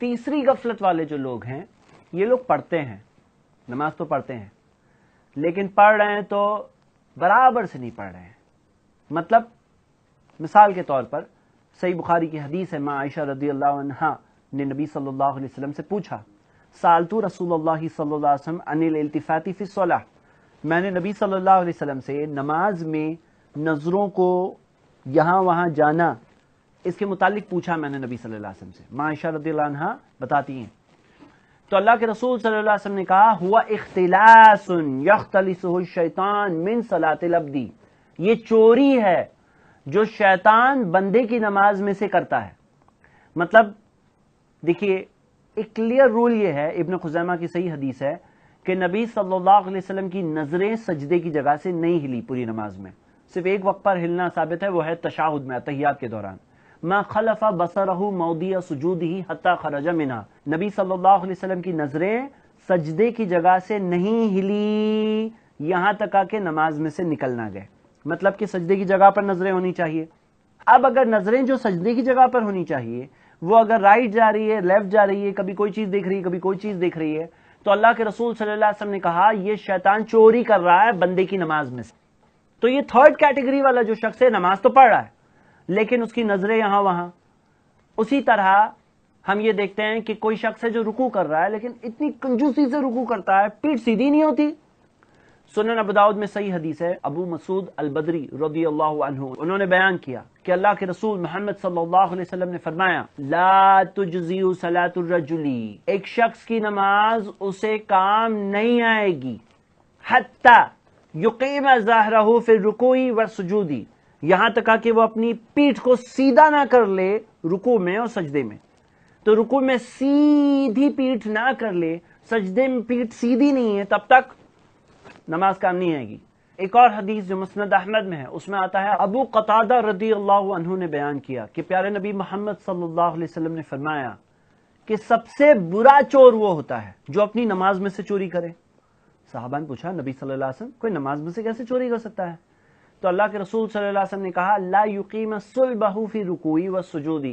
تیسری غفلت والے جو لوگ ہیں، یہ لوگ پڑھتے ہیں، نماز تو پڑھتے ہیں لیکن پڑھ رہے ہیں تو برابر سے نہیں پڑھ رہے ہیں. مطلب مثال کے طور پر صحیح بخاری کی حدیث ہے، ماں عائشہ رضی اللہ عنہا نے نبی صلی اللہ علیہ وسلم سے پوچھا، سالتو رسول اللہ صلی اللہ علیہ وسلم عن الالتفات فی الصلاۃ، میں نے نبی صلی اللہ علیہ وسلم سے نماز میں نظروں کو یہاں وہاں جانا اس کے متعلق پوچھا میں نے نبی صلی اللہ علیہ وسلم سے. ماں عائشہ رضی اللہ عنہا بتاتی ہیں تو اللہ کے رسول صلی اللہ علیہ وسلم نے کہا، ہوا اختلاس یختلسہ الشیطان من صلاۃ العبد، یہ چوری ہے جو شیطان بندے کی نماز میں سے کرتا ہے. مطلب دیکھیے ایک کلیئر رول یہ ہے، ابن خزیمہ کی صحیح حدیث ہے کہ نبی صلی اللہ علیہ وسلم کی نظریں سجدے کی جگہ سے نہیں ہلی پوری نماز میں، صرف ایک وقت پر ہلنا ثابت ہے، وہ ہے تشہد میں، تحیات کے دوران. ما خلف بصرہ موضع سجودہ حتی خرج منہا، نبی صلی اللہ علیہ وسلم کی نظریں سجدے کی جگہ سے نہیں ہلی یہاں تک کہ نماز میں سے نکل نہ گئے. مطلب کہ سجدے کی جگہ پر نظریں ہونی چاہیے. اب اگر نظریں جو سجدے کی جگہ پر ہونی چاہیے وہ اگر رائٹ جا رہی ہے، لیفٹ جا رہی ہے، کبھی کوئی چیز دیکھ رہی ہے، کبھی کوئی چیز دیکھ رہی ہے، تو اللہ کے رسول صلی اللہ علیہ وسلم نے کہا یہ شیطان چوری کر رہا ہے بندے کی نماز میں سے. تو یہ تھرڈ کیٹیگری والا جو شخص ہے، نماز تو پڑھ رہا ہے لیکن اس کی نظریں یہاں وہاں. اسی طرح ہم یہ دیکھتے ہیں کہ کوئی شخص ہے جو رکوع کر رہا ہے لیکن اتنی کنجوسی سے رکوع کرتا ہے، پیٹھ سیدھی نہیں ہوتی. سنن ابو داؤد میں صحیح حدیث ہے، ابو مسعود البدری رضی اللہ عنہ انہوں نے بیان کیا کہ اللہ کے رسول محمد صلی اللہ علیہ وسلم نے فرمایا، لا تجزی صلاۃ الرجل، ایک شخص کی نماز اسے کام نہیں آئے گی، حتی یقیم ظہرہ فی الرکوع والسجود، یہاں تک کہ وہ اپنی پیٹھ کو سیدھا نہ کر لے رکوع میں اور سجدے میں. تو رکوع میں سیدھی پیٹھ نہ کر لے، سجدے میں پیٹھ سیدھی نہیں ہے، تب تک نماز کام نہیں آئے گی. ایک اور حدیث جو مسند احمد میں ہے اس میں آتا ہے، ابو قتادہ رضی اللہ عنہ نے بیان کیا کہ پیارے نبی محمد صلی اللہ علیہ وسلم نے فرمایا کہ سب سے برا چور وہ ہوتا ہے جو اپنی نماز میں سے چوری کرے. صحابہ نے پوچھا، نبی صلی اللہ علیہ وسلم کوئی نماز میں سے کیسے چوری کر سکتا ہے؟ تو اللہ کے رسول صلی اللہ علیہ وسلم نے کہا، لا یقیم صلبہ فی رکوع والسجود،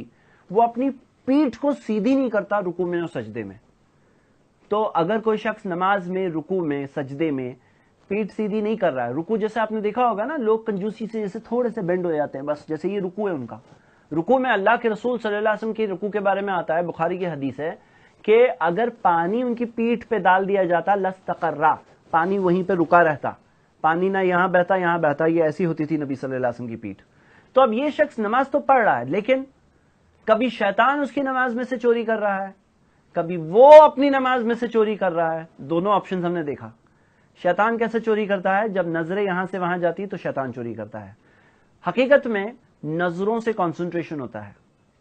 وہ اپنی پیٹھ کو سیدھی نہیں کرتا رکوع میں اور سجدے میں. تو اگر کوئی شخص نماز میں رکوع میں سجدے میں پیٹھ سیدھی نہیں کر رہا ہے، رکوع جیسے آپ نے دیکھا ہوگا نا، لوگ کنجوسی سے جیسے تھوڑے سے بینڈ ہو جاتے ہیں، بس جیسے یہ رکوع ہے ان کا. رکوع میں اللہ کے رسول صلی اللہ علیہ وسلم کی رکوع کے بارے میں آتا ہے، بخاری کی حدیث ہے کہ اگر پانی ان کی پیٹھ پہ ڈال دیا جاتا لستقرا، پانی وہیں پہ رکا رہتا، پانی نہ یہاں بہتا یہاں بہتا، یہ ایسی ہوتی تھی نبی صلی اللہ علیہ وسلم کی پیٹھ. تو اب یہ شخص نماز تو پڑھ رہا ہے لیکن کبھی شیطان اس کی نماز میں سے چوری کر رہا ہے، کبھی وہ اپنی نماز میں سے چوری کر رہا ہے. دونوں آپشنز ہم نے دیکھا. شیطان کیسے چوری کرتا ہے؟ جب نظریں یہاں سے وہاں جاتی تو شیطان چوری کرتا ہے. حقیقت میں نظروں سے کنسنٹریشن ہوتا ہے،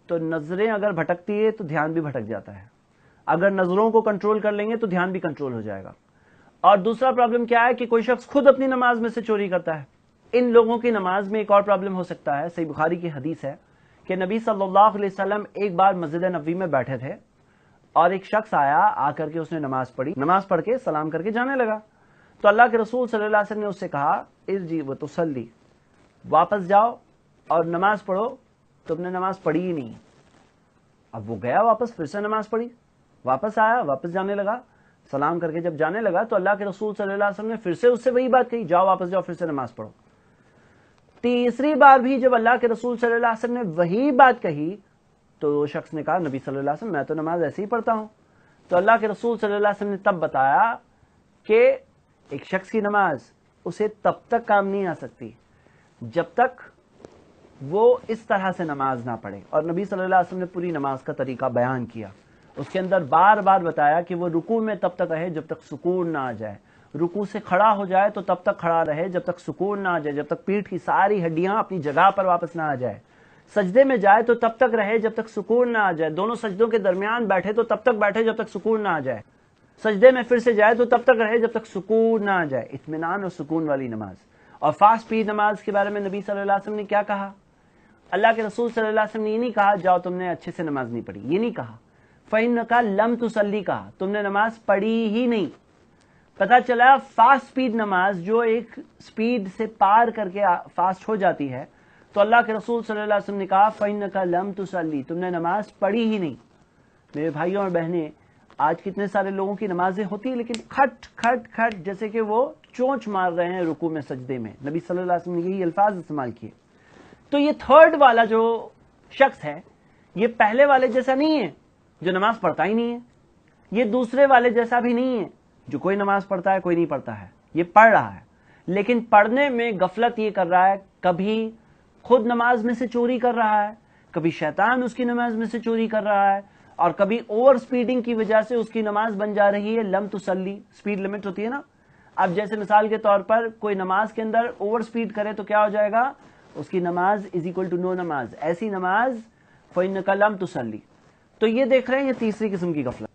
تو نظریں اگر بھٹکتی ہے تو دھیان بھی بھٹک جاتا ہے. اگر نظروں کو کنٹرول کر لیں گے تو دھیان بھی کنٹرول ہو جائے گا. اور دوسرا پرابلم کیا ہے کہ کوئی شخص خود اپنی نماز میں سے چوری کرتا ہے. ان لوگوں کی نماز میں ایک اور پرابلم ہو سکتا ہے. صحیح بخاری کی حدیث ہے کہ نبی صلی اللہ علیہ وسلم ایک بار مسجد نبوی میں بیٹھے تھے اور ایک شخص آیا، آ کر کے اس نے نماز پڑھی، نماز پڑھ کے سلام کر کے جانے لگا. تو اللہ کے رسول صلی اللہ علیہ وسلم نے اس سے کہا، ارجی وتصلی، واپس جاؤ اور نماز پڑھو، تم نے نماز پڑھی ہی نہیں. اب وہ گیا واپس، پھر سے نماز پڑھی، واپس آیا، واپس جانے لگا، سلام کر کے جب جانے لگا تو اللہ کے رسول صلی اللہ علیہ وسلم نے پھر سے اس سے وہی بات کہی، جاؤ واپس جاؤ، پھر سے نماز پڑھو. تیسری بار بھی جب اللہ کے رسول صلی اللہ علیہ وسلم نے وہی بات کہی تو وہ شخص نے کہا، نبی صلی اللہ علیہ وسلم میں تو نماز ایسے ہی پڑھتا ہوں. تو اللہ کے رسول صلی اللہ علیہ وسلم نے تب بتایا کہ ایک شخص کی نماز اسے تب تک کام نہیں آ سکتی جب تک وہ اس طرح سے نماز نہ پڑھے. اور نبی صلی اللہ علیہ وسلم نے پوری نماز کا طریقہ بیان کیا. اس کے اندر بار بار بتایا کہ وہ رکوع میں تب تک رہے جب تک سکون نہ آ جائے، رکوع سے کھڑا ہو جائے تو تب تک کھڑا رہے جب تک سکون نہ آ جائے، جب تک پیٹھ کی ساری ہڈیاں اپنی جگہ پر واپس نہ آ جائے، سجدے میں جائے تو تب تک رہے جب تک سکون نہ آ جائے، دونوں سجدوں کے درمیان بیٹھے تو تب تک بیٹھے جب تک سکون نہ آ جائے، سجدے میں پھر سے جائے تو تب تک رہے جب تک سکون نہ آ جائے. اطمینان اور سکون والی نماز. اور فاسٹ اسپیڈ نماز کے بارے میں نبی صلی اللہ علیہ وسلم نے کیا کہا؟ اللہ کے رسول صلی اللہ علیہ وسلم نے یہ نہیں کہا جاؤ تم نے اچھے سے نماز نہیں پڑھی، یہ نہیں کہا. فَإِنَّكَ لَمْ تُصَلِّ کہا، تم نے نماز پڑھی ہی نہیں. پتا چلا فاسٹ اسپیڈ نماز جو ایک اسپیڈ سے پار کر کے فاسٹ ہو جاتی ہے، تو اللہ کے رسول صلی اللہ علیہ وسلم نے کہا فَإِنَّكَ لَمْ تُصَلِّ، تم نے نماز پڑھی ہی نہیں. میرے بھائیوں اور بہنیں، آج کتنے سارے لوگوں کی نمازیں ہوتی ہیں لیکن کھٹ کھٹ کھٹ جیسے کہ وہ چونچ مار رہے ہیں رکوع میں سجدے میں. نبی صلی اللہ علیہ وسلم نے یہی الفاظ استعمال کیے. تو یہ تھرڈ والا جو شخص ہے یہ پہلے والے جیسا نہیں ہے جو نماز پڑھتا ہی نہیں ہے، یہ دوسرے والے جیسا بھی نہیں ہے جو کوئی نماز پڑھتا ہے کوئی نہیں پڑھتا ہے. یہ پڑھ رہا ہے لیکن پڑھنے میں غفلت یہ کر رہا ہے، کبھی خود نماز میں سے چوری کر رہا ہے، کبھی شیطان اس کی نماز میں سے چوری کر رہا ہے، اور کبھی اوور سپیڈنگ کی وجہ سے اس کی نماز بن جا رہی ہے لم تصلی. سپیڈ لمٹ ہوتی ہے نا. اب جیسے مثال کے طور پر کوئی نماز کے اندر اوور سپیڈ کرے تو کیا ہو جائے گا، اس کی نماز از اکول ٹو نو نماز، ایسی نماز فإنک لم تصلی. تو یہ دیکھ رہے ہیں یہ تیسری قسم کی غفلت.